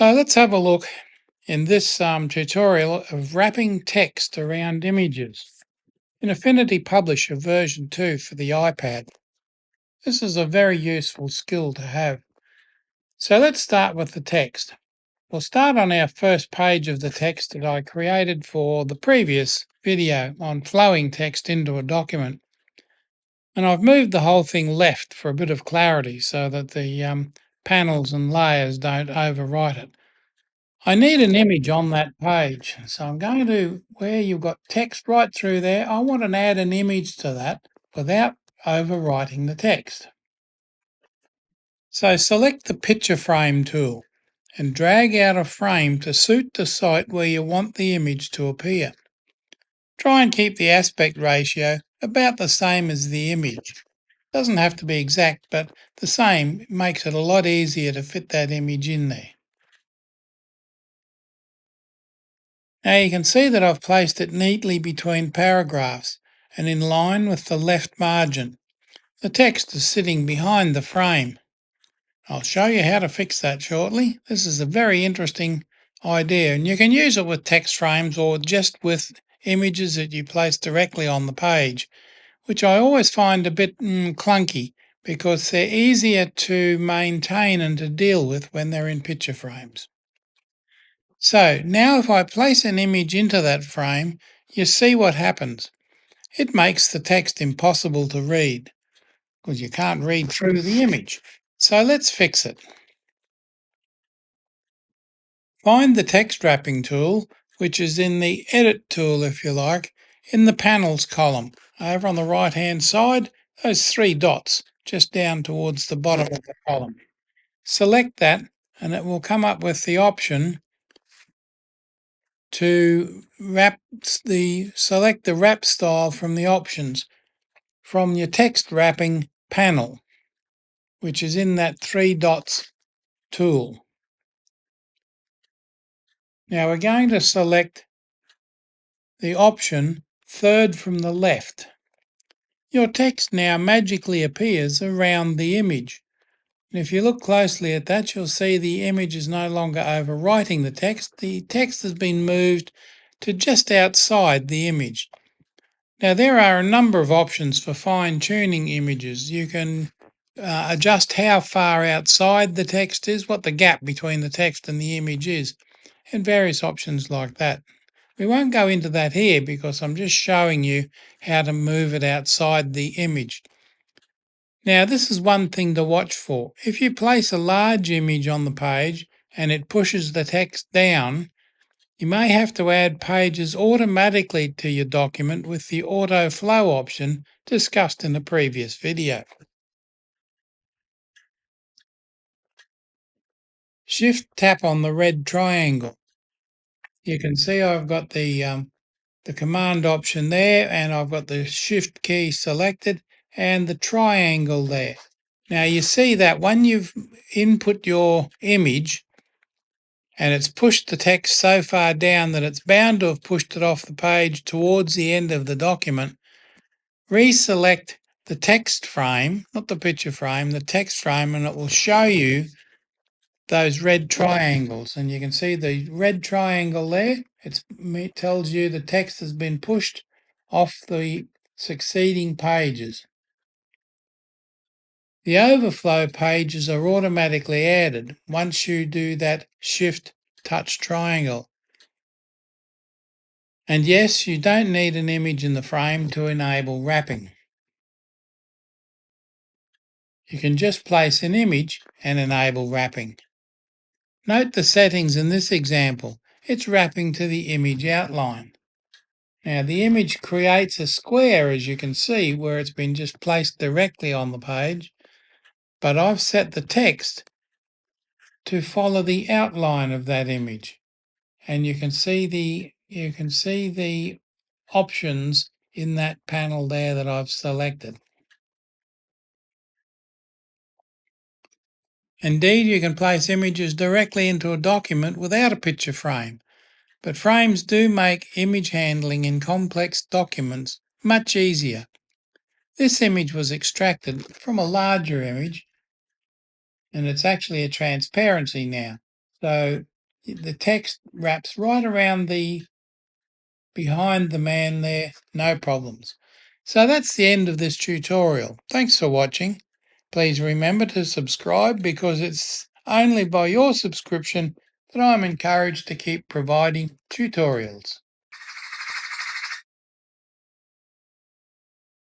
So let's have a look in this tutorial of wrapping text around images. In Affinity Publisher version 2 for the iPad. This is a very useful skill to have. So let's start with the text. We'll start on our first page of the text that I created for the previous video on flowing text into a document. And I've moved the whole thing left for a bit of clarity so that the panels and layers don't overwrite it. I need an image on that page. So I'm going to, where you've got text right through there, I want to add an image to that without overwriting the text. So select the picture frame tool and drag out a frame to suit the site where you want the image to appear. Try and keep the aspect ratio about the same as the image. Doesn't have to be exact, but the same makes it a lot easier to fit that image in there. Now you can see that I've placed it neatly between paragraphs and in line with the left margin. The text is sitting behind the frame. I'll show you how to fix that shortly. This is a very interesting idea, and you can use it with text frames or just with images that you place directly on the page, which I always find a bit clunky because they're easier to maintain and to deal with when they're in picture frames. So now if I place an image into that frame, you see what happens. It makes the text impossible to read because you can't read through the image. So let's fix it. Find the text wrapping tool, which is in the Edit tool, if you like, in the Panels column. Over on the right-hand side, those three dots, just down towards the bottom of the column. Select that, and it will come up with the option to select the wrap style from the options from your text wrapping panel, which is in that three dots tool. Now we're going to select the option third from the left. Your text now magically appears around the image. And if you look closely at that, you'll see the image is no longer overwriting the text. The text has been moved to just outside the image. Now there are a number of options for fine-tuning images. You can adjust how far outside the text is, what the gap between the text and the image is, and various options like that. We won't go into that here because I'm just showing you how to move it outside the image. Now this is one thing to watch for. If you place a large image on the page and it pushes the text down, you may have to add pages automatically to your document with the auto flow option discussed in the previous video. Shift tap on the red triangle. You can see I've got the command option there, and I've got the shift key selected and the triangle there. Now you see that when you've input your image and it's pushed the text so far down that it's bound to have pushed it off the page towards the end of the document, reselect the text frame, not the picture frame, the text frame, and it will show you those red triangles. And you can see the red triangle there. It tells you the text has been pushed off the succeeding pages. The overflow pages are automatically added once you do that shift touch triangle. And yes, you don't need an image in the frame to enable wrapping. You can just place an image and enable wrapping. Note the settings in this example. It's wrapping to the image outline. Now the image creates a square, as you can see, where it's been just placed directly on the page, but I've set the text to follow the outline of that image. And you can see the options in that panel there that I've selected. Indeed, you can place images directly into a document without a picture frame, but frames do make image handling in complex documents much easier. This image was extracted from a larger image, and it's actually a transparency now. So The text wraps right around behind the man there, no problems. So that's the end of this tutorial. Thanks for watching. Please remember to subscribe because it's only by your subscription that I'm encouraged to keep providing tutorials.